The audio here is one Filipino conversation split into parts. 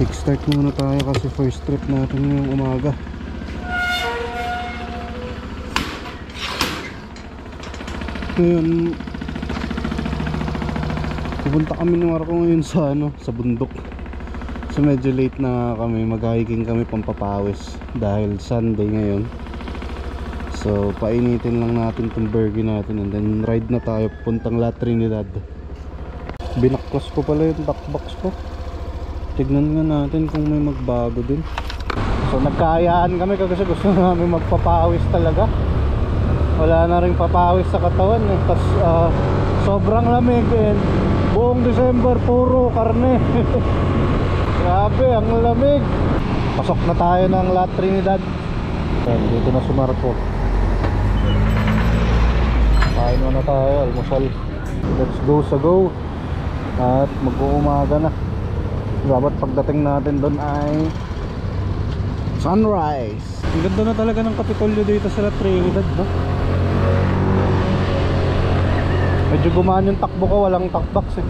Kickstart muna tayo kasi first trip natin ngayong umaga. Ngayon, pupunta kami ni Marco ngayon sa sa bundok. So medyo late na kami, mag-hiking kami pampapawis dahil Sunday ngayon. So painitin lang natin tong burger natin and then ride na tayo puntang La Trinidad. Binaklas ko pala yung backbox ko. Tignan nga natin kung may magbago din. So nagkaayaan kami kasi gusto namin magpapawis talaga. Wala na rin papawis sa katawan eh. Tas sobrang lamig and buong December puro karne. Grabe, ang lamig. Pasok na tayo ng La Trinidad. Dito na si Marco. Kain na tayo, almusal. Let's go sa go. At mag-uumaga na. Dapat pagdating natin doon ay sunrise. Ang ganda na talaga ng Kapitolyo dito sa La Trinidad, no? Medyo gumaan yung takbo ko, walang takbox eh.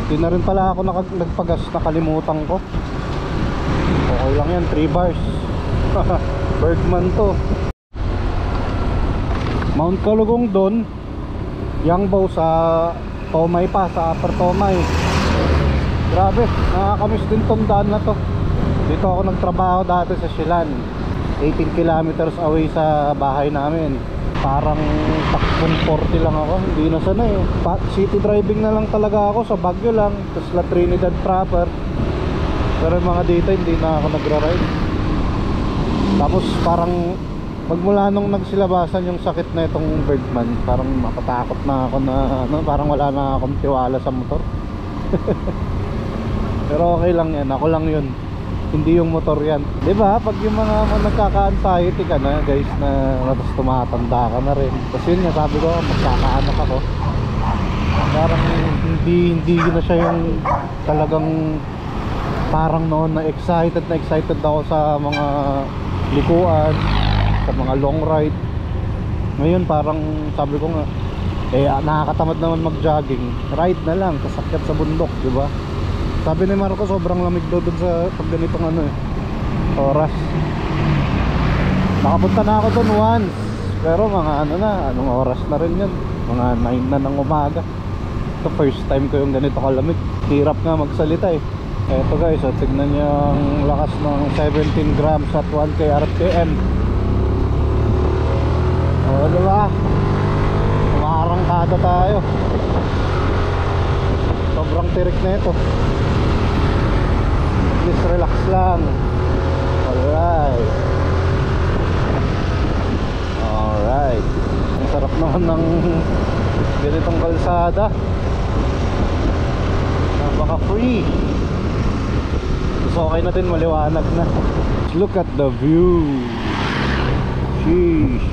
Hindi na rin pala ako nagpagas, nakalimutan ko. Okay lang yan, 3 bars. Bergman to. Mount Kalugong doon, Yangbo sa Tomay pa, sa Upper Tomay. Grabe, nakakamiss din tong daan na to. Dito ako nagtrabaho dati sa Silan, 18 kilometers away sa bahay namin. Parang takbong 40 lang ako, hindi na sanay eh. City driving na lang talaga ako, sa Baguio lang, tapos La Trinidad proper. Pero mga dito hindi na ako nagra-ride. Tapos parang pagmula nung nagsilabasan yung sakit na itong Bergman, parang makatakot na ako na parang wala na akong tiwala sa motor. Pero okay lang yan, ako lang yun, hindi yung motor yan. Diba pag yung mga nagkaka-anxiety ka na guys, na tapos tumatanda ka na rin. Kasi yun nga, sabi ko magkakaanak ako, parang hindi na siya yung talagang parang noon na excited ako sa mga likuan, sa mga long ride. Ngayon parang sabi ko nga nakakatamad naman mag-jogging, ride na lang, sasakyan sa bundok, diba? Sabi ni Marco sobrang lamig daw dun sa pag ganitong oras. Nakapunta na ako dun once, pero mga anong oras na rin yun, mga 9 na ng umaga. Ito first time ko yung ganito kalamig. Hirap nga magsalita eh. Eto guys, tignan nyo ang lakas ng 17 grams at 1k RPM. O diba, umaarangkada tayo. Sobrang tirik na ito. Please relax lang. Alright. Alright. Ang sarap naman ng ganitong kalsada. Napaka free. So okay na din, maliwanag na. Look at the view. Sheesh.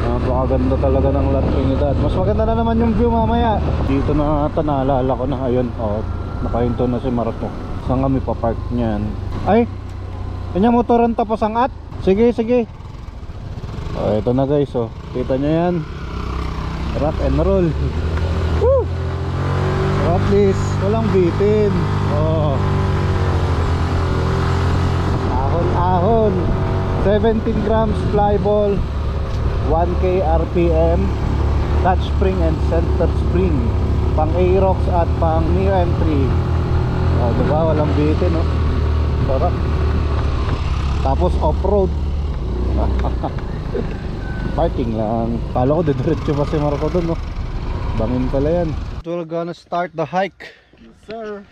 Napakaganda talaga ng La Trinidad. Mas maganda na naman yung view mamaya. Dito na ata, naalala ko na. Ayun, nakahinto na si Marco. Saan kami papark niyan? Ay, kanya motoran tapos ang at. Sige. Ito na guys, kita nyo yan. Rock and roll. Woo! At least walang bitin. Ahon 17 grams fly ball, 1k RPM, touch spring and center spring, pang Aerox at pang Neo M3. Diba, walang bitin, no? Sarap. Tapos off-road. Parking lang. Kala ko didiretso pa si Marco dun, no? Bangin pala yan. We're gonna start the hike. Yes, sir.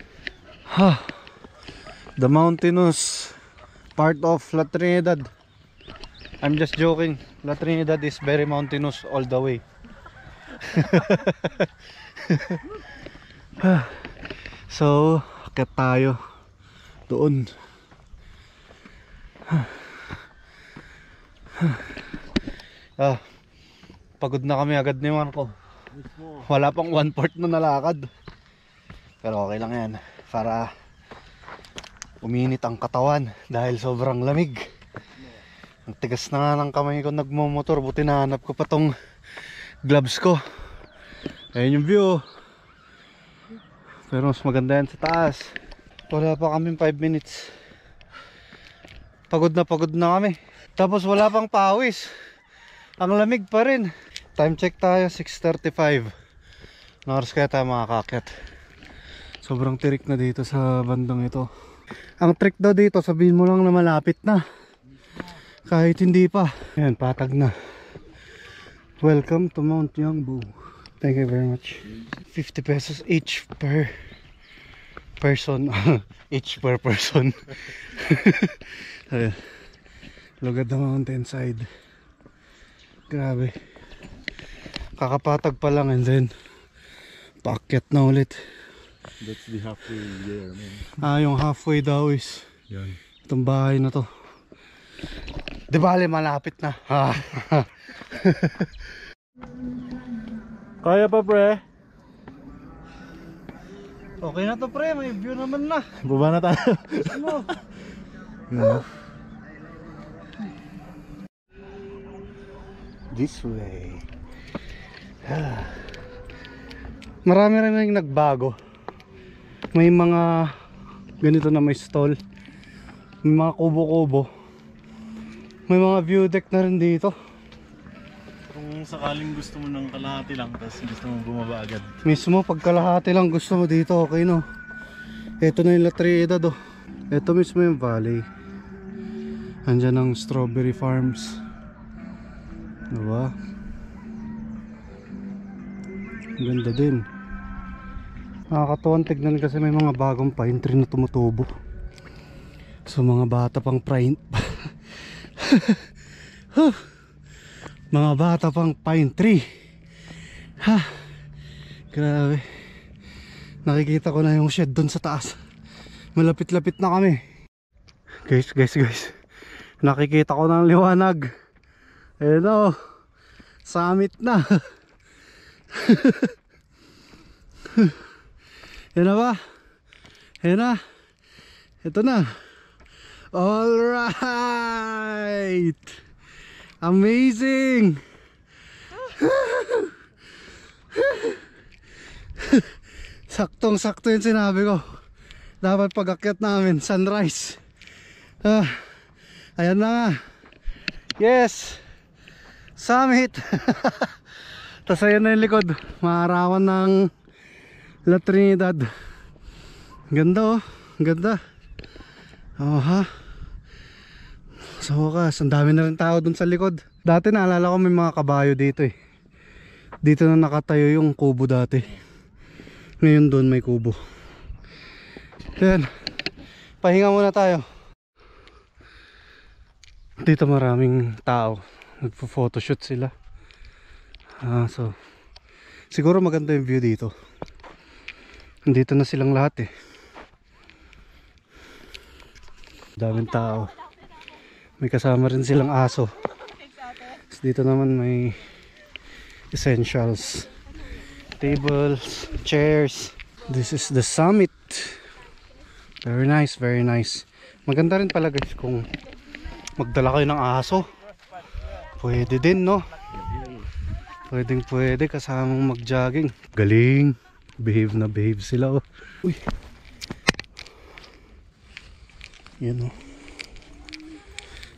The mountainous part of La Trinidad. I'm just joking. La Trinidad is very mountainous all the way. So, akit tayo doon. Pagod na kami agad ni Marco. Wala pang 1/4 na nalakad. Pero okay lang yan, para uminit ang katawan dahil sobrang lamig. Ang tigas na nga ng kamay ko nagmumotor. Buti nahanap ko pa tong gloves ko. Ayun yung view. Pero mas maganda yan sa taas. Wala pa kaming 5 minutes. Pagod na kami. Tapos wala pang pawis. Ang lamig pa rin. Time check tayo, 6:35. Ano oras kaya tayo makakakyat? Sobrang tirik na dito sa bandang ito. Ang trick daw dito, sabihin mo lang na malapit na. Kahit hindi pa. Ayan, patag na. Welcome to Mount Yangbu. Thank you very much. 50 pesos each per person. Each per person. Ayan. Look at the mountainside. Grabe. Kakapatag pa lang and then paakyat na ulit. That's the halfway there, man. Yung halfway daw is Yan. itong bahay na to. Di bale, malapit na. Kaya pa, pre? Okay na to, pre, may view naman na. Baba na tayo. Ano? This way. Marami rin na yung nagbago. May mga ganito na may stall. May mga kubo-kubo. May mga view deck na rin dito. Kung sakaling gusto mo ng kalahati lang, tapos gusto mo bumaba agad. Mismo pag kalahati lang gusto mo dito, okay no. Ito na yung La Trinidad oh. Ito mismo yung valley. Andyan ang strawberry farms. Diba? Ang ganda din. Nakakatuwang tignan kasi may mga bagong pine tree na tumutubo. So mga bata pang pine mga bata pang pine tree. Ha, grabe. Nakikita ko na yung shed doon sa taas. Malapit-lapit na kami. Guys. Nakikita ko ng liwanag. Ayan o. Summit na. Yan na ba? Yan na. Ito na. Alright. Amazing. Saktong-sakto yung sinabi ko. Dapat pag-akyat namin, sunrise. Ayan na nga. Yes. Summit. Tapos ayan na yung likod. Maarawan ng La Trinidad. Ganda oh. Ganda. Ha. Sa wakas, ang dami na rin tao dun sa likod. Dati naalala ko may mga kabayo dito eh. Dito na nakatayo yung kubo dati. Ngayon doon may kubo. Ayan. Pahinga muna tayo. Dito maraming tao. Nagpo-photoshoot sila. So siguro maganda yung view dito. Dito na silang lahat eh. Daming tao. May kasama rin silang aso. Dito naman may essentials. Tables, chairs. This is the summit. Very nice, very nice. Maganda rin pala guys kung magdala kayo ng aso. Pwede din no. Pwede kasamang mag-jogging. Galing. Behave na behave sila oh. Uy. Yan oh.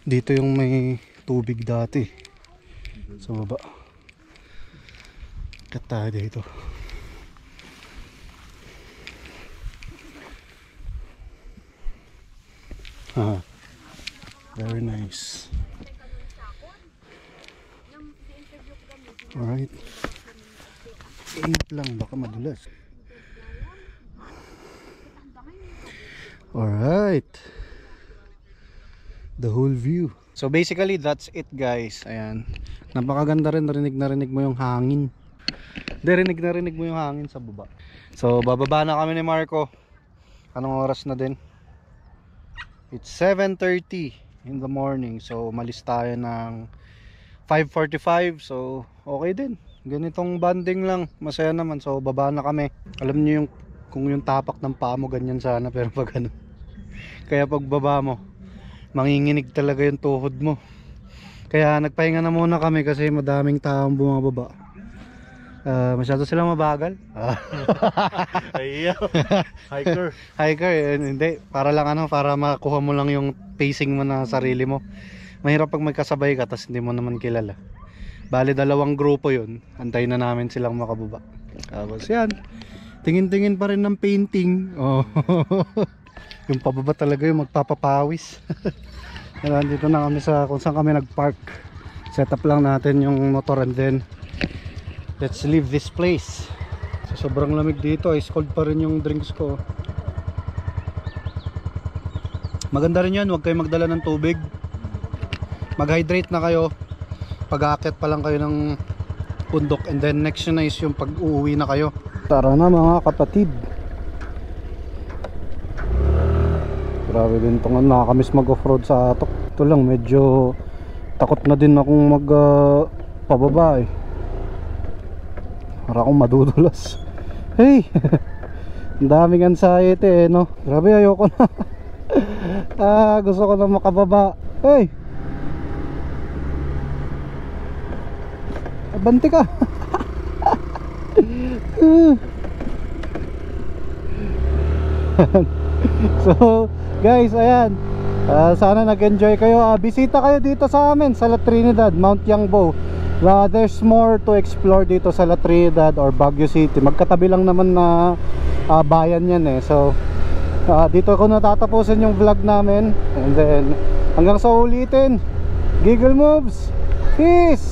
Dito yung may tubig dati. Sa baba. Kat tayo dito. Very nice. Alright. Ingat lang, baka madulas. Alright. The whole view. So basically that's it guys. Ayan. Napakaganda rin, narinig mo yung hangin. Narinig mo yung hangin sa baba. So bababa na kami ni Marco. Anong oras na din? It's 7:30 in the morning. So malis tayo ng 5:45. So okay din. Ganitong banding lang. Masaya naman. So baba na kami. Alam niyo yung kung yung tapak ng paa mo ganyan sana, pero pag ano. Kaya pag baba mo, manginginig talaga yung tuhod mo. Kaya nagpahinga na muna kami kasi madaming taong bumababa. Masyado silang mabagal. Ayaw. Hiker. Hiker, hindi. Para lang para makuha mo lang yung pacing mo na sarili mo. Mahirap pag may kasabay ka tas hindi mo naman kilala. Bali 2 grupo yun. Antayin na namin silang makababa. Tapos yan. Tingin-tingin pa rin ng painting. Oh. Yung pababa talaga yung magpapapawis. Nandito na kami sa kung saan kami nagpark. Set up lang natin yung motor and then let's leave this place. So, sobrang lamig dito, ice cold pa rin yung drinks ko. Maganda rin yan, huwag kayo magdala ng tubig. Mag-hydrate na kayo pag-aakyat pa lang kayo ng bundok, and then next yun na is yung pag-uwi na kayo. Tara na mga kapatid. Grabe din itong nakakamiss mag-offroad sa atok. Ito lang, medyo takot na din akong pababa eh. Para akong madudulas. Hey! Ang daming anxiety eh, no? Grabe, ayoko na. Gusto ko na makababa. Hey! Abante ka! So, guys, ayan. Sana nag-enjoy kayo. Bisita kayo dito sa amin sa La Trinidad, Mount Yangbo. There's more to explore dito sa La Trinidad or Baguio City. Magkatabi lang naman na bayan yan eh. So dito ko natatapusin yung vlog namin. And then hanggang sa ulitin, Giggle Moves, peace!